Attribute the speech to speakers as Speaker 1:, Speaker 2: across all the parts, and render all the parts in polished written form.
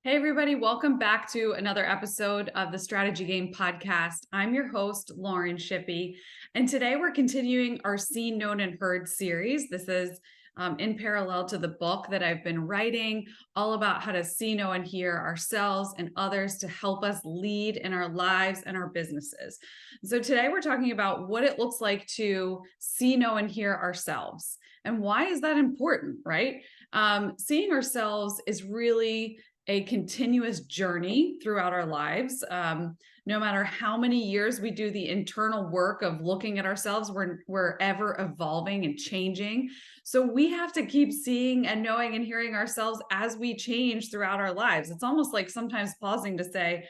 Speaker 1: Hey, everybody, welcome back to another episode of the Strategy Game Podcast. I'm your host, Lauren Shippey, and today we're continuing our Seen, Known, and Heard series. This is in parallel to the book that I've been writing, all about how to see, know, and hear ourselves and others to help us lead in our lives and our businesses. So today we're talking about what it looks like to see, know, and hear ourselves. And why is that important, right? Seeing ourselves is really a continuous journey throughout our lives. No matter how many years we do the internal work of looking at ourselves, we're ever evolving and changing. So we have to keep seeing and knowing and hearing ourselves as we change throughout our lives. It's almost like sometimes pausing to say,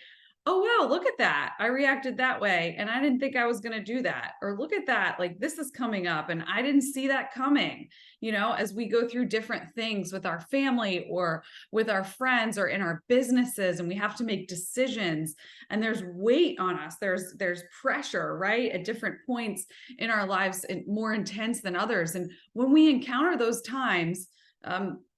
Speaker 1: oh, wow, look at that. I reacted that way and I didn't think I was going to do that. Or look at that. Like this is coming up and I didn't see that coming, as we go through different things with our family or with our friends or in our businesses, and we have to make decisions and there's weight on us. There's pressure, right? At different points in our lives, more intense than others. And when we encounter those times,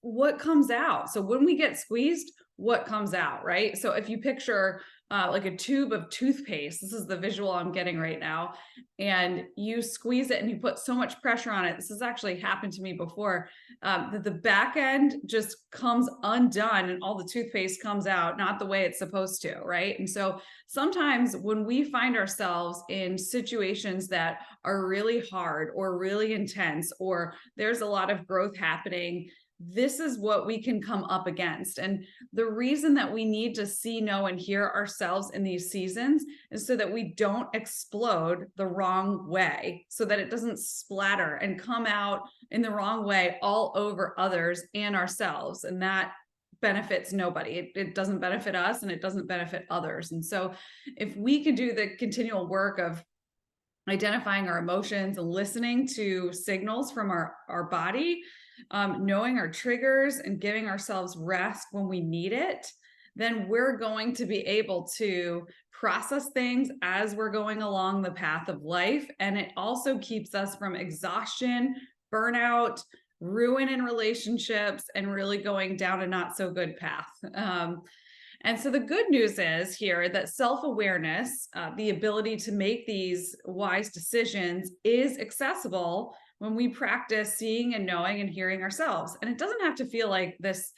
Speaker 1: what comes out? So when we get squeezed, what comes out, right? So if you picture like a tube of toothpaste. This is the visual I'm getting right now. And you squeeze it and you put so much pressure on it. This has actually happened to me before, that the back end just comes undone and all the toothpaste comes out, not the way it's supposed to, right? And so sometimes when we find ourselves in situations that are really hard or really intense, or there's a lot of growth happening, this is what we can come up against. And the reason that we need to see, know, and hear ourselves in these seasons is so that we don't explode the wrong way, so that it doesn't splatter and come out in the wrong way all over others and ourselves. And that benefits nobody. It doesn't benefit us and it doesn't benefit others. And so if we can do the continual work of identifying our emotions and listening to signals from our body, knowing our triggers and giving ourselves rest when we need it, then we're going to be able to process things as we're going along the path of life. And it also keeps us from exhaustion, burnout, ruin in relationships, and really going down a not so good path. And so the good news is here that self-awareness, the ability to make these wise decisions, is accessible when we practice seeing and knowing and hearing ourselves. And it doesn't have to feel like this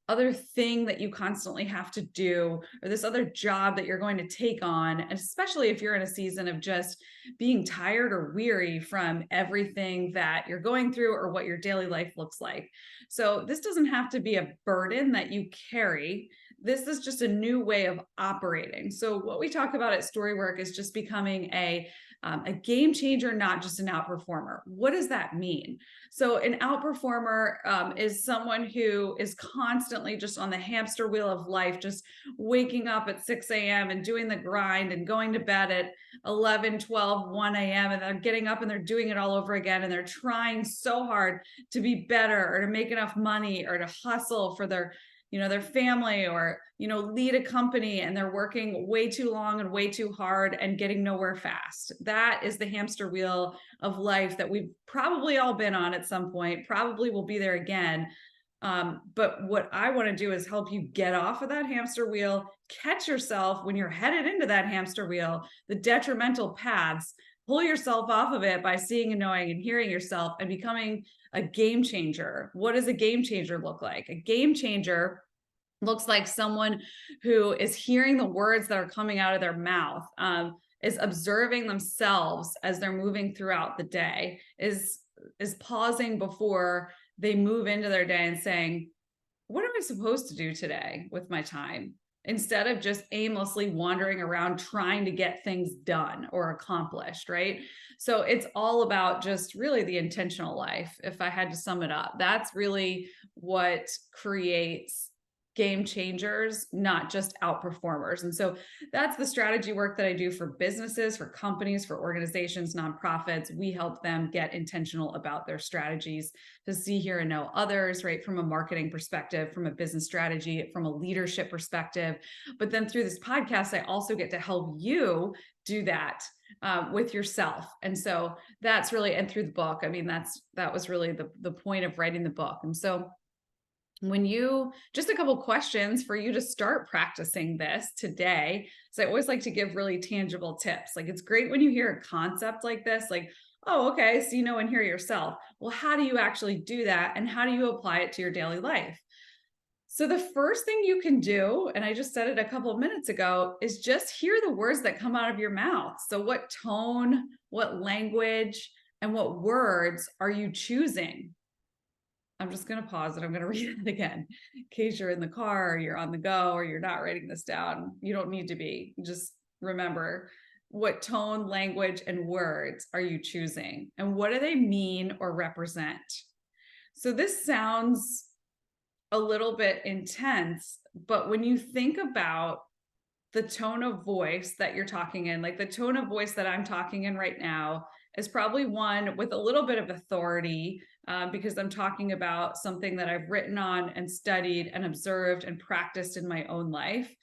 Speaker 1: other thing that you constantly have to do, or this other job that you're going to take on, and especially if you're in a season of just being tired or weary from everything that you're going through or what your daily life looks like. So this doesn't have to be a burden that you carry. This is just a new way of operating. So what we talk about at Storywork is just becoming a game changer, not just an outperformer. What does that mean? So an outperformer is someone who is constantly just on the hamster wheel of life, just waking up at 6 a.m. and doing the grind and going to bed at 11, 12, 1 a.m. And they're getting up and they're doing it all over again. And they're trying so hard to be better or to make enough money or to hustle for their family, or lead a company, and they're working way too long and way too hard and getting nowhere fast. That is the hamster wheel of life that we've probably all been on at some point, probably will be there again. But what I want to do is help you get off of that hamster wheel, catch yourself when you're headed into that hamster wheel, the detrimental paths, pull yourself off of it by seeing and knowing and hearing yourself and becoming a game changer. What does a game changer look like? A game changer looks like someone who is hearing the words that are coming out of their mouth, is observing themselves as they're moving throughout the day, is pausing before they move into their day and saying, what am I supposed to do today with my time? Instead of just aimlessly wandering around trying to get things done or accomplished, right? So it's all about just really the intentional life. If I had to sum it up, that's really what creates game changers, not just outperformers. And so that's the strategy work that I do for businesses, for companies, for organizations, nonprofits. We help them get intentional about their strategies to see, hear, and know others, right? From a marketing perspective, from a business strategy, from a leadership perspective. But then through this podcast, I also get to help you do that with yourself. And so that's really, and through the book, I mean, that was really the point of writing the book. And so just a couple questions for you to start practicing this today. So I always like to give really tangible tips. Like it's great when you hear a concept like this, like, oh, okay, so you know and hear yourself. Well, how do you actually do that? And how do you apply it to your daily life? So the first thing you can do, and I just said it a couple of minutes ago, is just hear the words that come out of your mouth. So what tone, what language, and what words are you choosing? I'm just going to pause and I'm going to read it again in case you're in the car or you're on the go or you're not writing this down. You don't need to be. Just remember, what tone, language, and words are you choosing? And what do they mean or represent? So this sounds a little bit intense, but when you think about the tone of voice that you're talking in, like the tone of voice that I'm talking in right now, is probably one with a little bit of authority, because I'm talking about something that I've written on and studied and observed and practiced in my own life.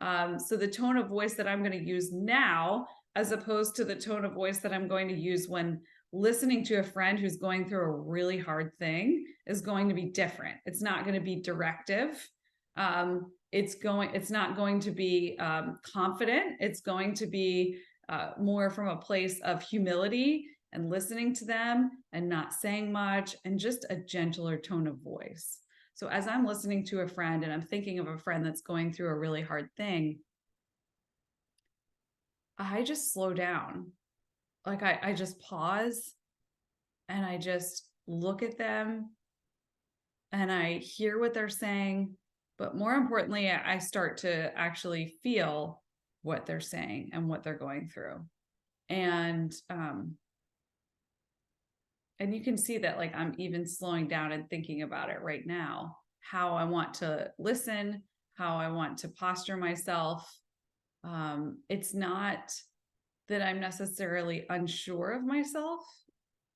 Speaker 1: So the tone of voice that I'm going to use now, as opposed to the tone of voice that I'm going to use when listening to a friend who's going through a really hard thing, is going to be different. It's not going to be directive. It's not going to be confident. It's going to be more from a place of humility and listening to them and not saying much, and just a gentler tone of voice. So as I'm listening to a friend and I'm thinking of a friend that's going through a really hard thing, I just slow down. Like I just pause and I just look at them and I hear what they're saying. But more importantly, I start to actually feel what they're saying and what they're going through. And you can see that, like, I'm even slowing down and thinking about it right now, how I want to listen, how I want to posture myself. It's not that I'm necessarily unsure of myself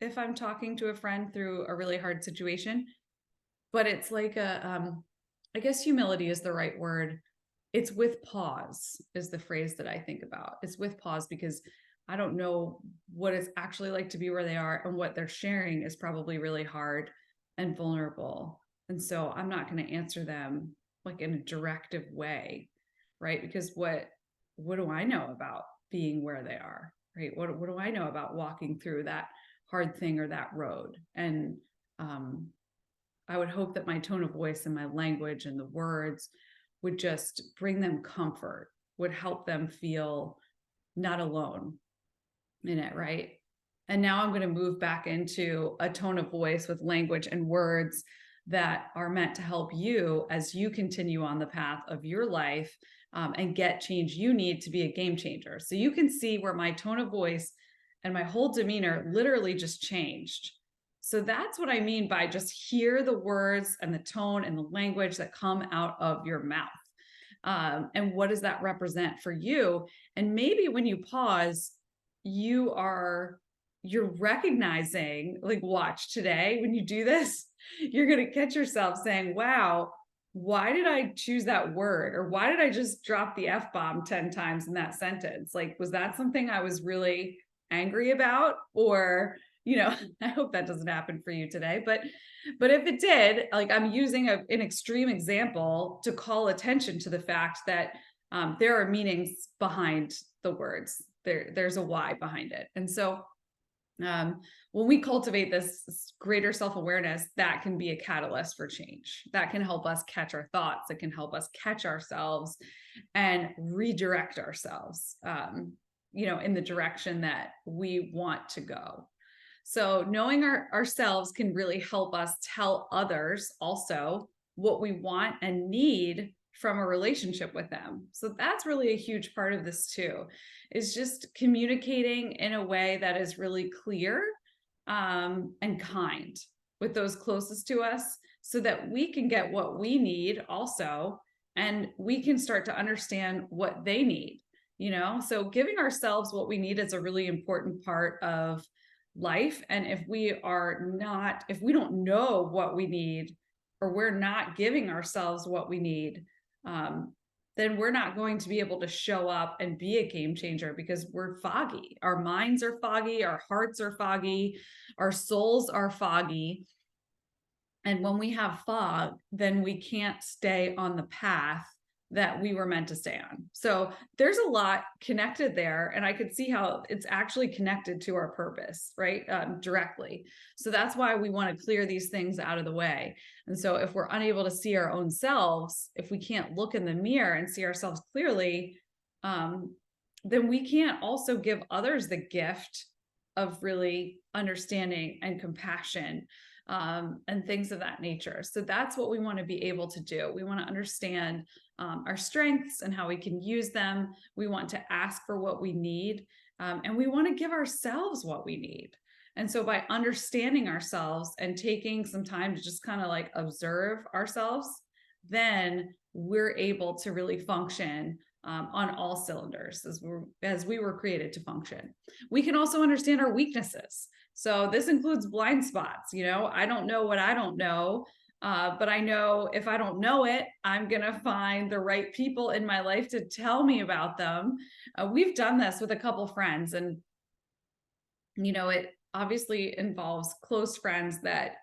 Speaker 1: if I'm talking to a friend through a really hard situation, but it's like I guess humility is the right word. It's with pause is the phrase that I think about. It's with pause because I don't know what it's actually like to be where they are, and what they're sharing is probably really hard and vulnerable. And so I'm not going to answer them like in a directive way, right? Because what do I know about being where they are, right? What do I know about walking through that hard thing or that road? And I would hope that my tone of voice and my language and the words would just bring them comfort, would help them feel not alone in it, right? And now I'm going to move back into a tone of voice with language and words that are meant to help you as you continue on the path of your life, and get change you need to be a game changer. So you can see where my tone of voice and my whole demeanor literally just changed. So that's what I mean by just hear the words and the tone and the language that come out of your mouth. And what does that represent for you? And maybe when you pause, you're recognizing, like, watch today, when you do this, you're going to catch yourself saying, wow, why did I choose that word? Or why did I just drop the F-bomb 10 times in that sentence? Like, was that something I was really angry about? Or, I hope that doesn't happen for you today, but if it did, like, I'm using an extreme example to call attention to the fact that there are meanings behind the words. There's a why behind it. And so when we cultivate this greater self-awareness, that can be a catalyst for change. That can help us catch our thoughts. It can help us catch ourselves and redirect ourselves, in the direction that we want to go. So knowing ourselves can really help us tell others also what we want and need from a relationship with them. So that's really a huge part of this too, is just communicating in a way that is really clear, and kind with those closest to us, so that we can get what we need also, and we can start to understand what they need. So giving ourselves what we need is a really important part of life. And if we don't know what we need, or we're not giving ourselves what we need, then we're not going to be able to show up and be a game changer, because we're foggy. Our minds are foggy, our hearts are foggy, our souls are foggy. And when we have fog, then we can't stay on the path that we were meant to stay on. So there's a lot connected there. And I could see how it's actually connected to our purpose, right? Directly. So that's why we want to clear these things out of the way. And so if we're unable to see our own selves, if we can't look in the mirror and see ourselves clearly, then we can't also give others the gift of really understanding and compassion, and things of that nature. So that's what we want to be able to do. We want to understand our strengths and how we can use them. We want to ask for what we need, and we want to give ourselves what we need. And so by understanding ourselves and taking some time to just kind of like observe ourselves, then we're able to really function on all cylinders as we were created to function. We can also understand our weaknesses. So this includes blind spots. I don't know what I don't know, but I know if I don't know it, I'm going to find the right people in my life to tell me about them. We've done this with a couple friends, and it obviously involves close friends that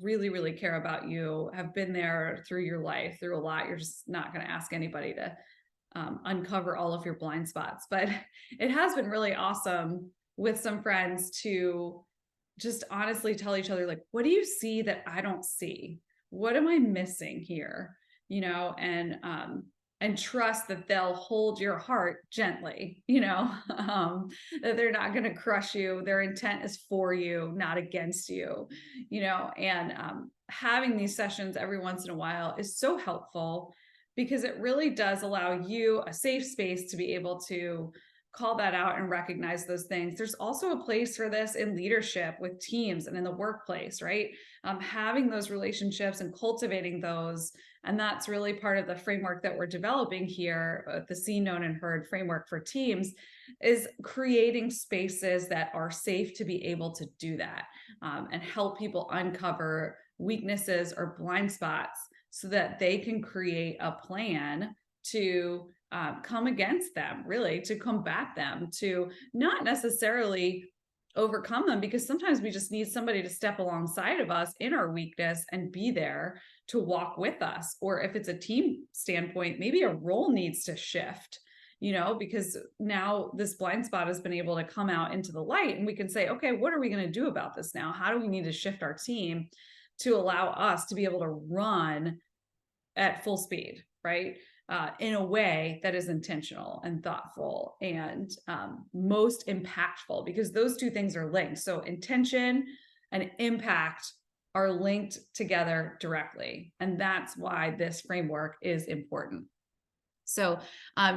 Speaker 1: really, really care about you, have been there through your life, through a lot. You're just not going to ask anybody to uncover all of your blind spots. But it has been really awesome with some friends to just honestly tell each other, like, what do you see that I don't see? What am I missing here? And trust that they'll hold your heart gently, that they're not going to crush you. Their intent is for you, not against you, and having these sessions every once in a while is so helpful, because it really does allow you a safe space to be able to call that out and recognize those things. There's also a place for this in leadership with teams and in the workplace, right? Having those relationships and cultivating those. And that's really part of the framework that we're developing here, the Seen, Known, and Heard framework for teams, is creating spaces that are safe to be able to do that, and help people uncover weaknesses or blind spots so that they can create a plan to come against them, really, to combat them, to not necessarily overcome them, because sometimes we just need somebody to step alongside of us in our weakness and be there to walk with us. Or if it's a team standpoint, maybe a role needs to shift, because now this blind spot has been able to come out into the light, and we can say, okay, what are we going to do about this now? How do we need to shift our team to allow us to be able to run at full speed, right? In a way that is intentional and thoughtful and most impactful, because those two things are linked. So intention and impact are linked together directly. And that's why this framework is important. So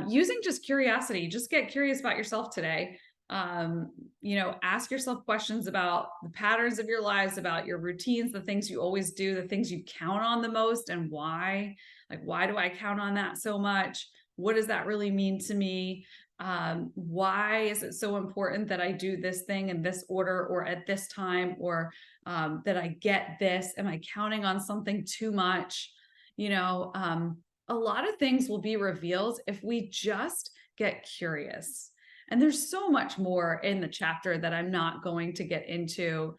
Speaker 1: using just curiosity, just get curious about yourself today. Ask yourself questions about the patterns of your lives, about your routines, the things you always do, the things you count on the most, and why. Like, why do I count on that so much? What does that really mean to me? Why is it so important that I do this thing in this order or at this time, or that I get this? Am I counting on something too much? A lot of things will be revealed if we just get curious. And there's so much more in the chapter that I'm not going to get into.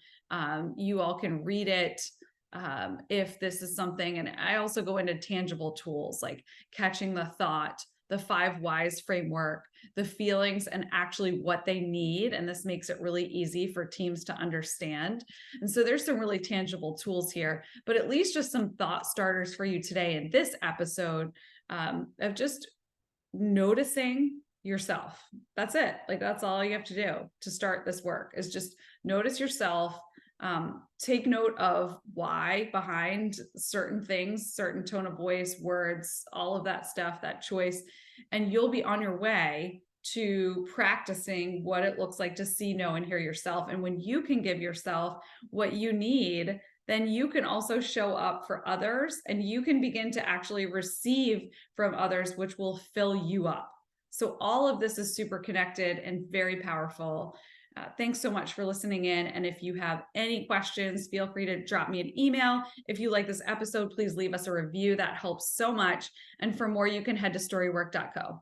Speaker 1: You all can read it if this is something. And I also go into tangible tools like catching the thought, the 5 whys framework, the feelings, and actually what they need. And this makes it really easy for teams to understand. And so there's some really tangible tools here, but at least just some thought starters for you today in this episode, of just noticing yourself. That's it. Like, that's all you have to do to start this work, is just notice yourself. Take note of why behind certain things, certain tone of voice, words, all of that stuff, that choice, and you'll be on your way to practicing what it looks like to see, know, and hear yourself. And when you can give yourself what you need, then you can also show up for others, and you can begin to actually receive from others, which will fill you up. So all of this is super connected and very powerful. Thanks so much for listening in. And if you have any questions, feel free to drop me an email. If you like this episode, please leave us a review. That helps so much. And for more, you can head to storywork.co.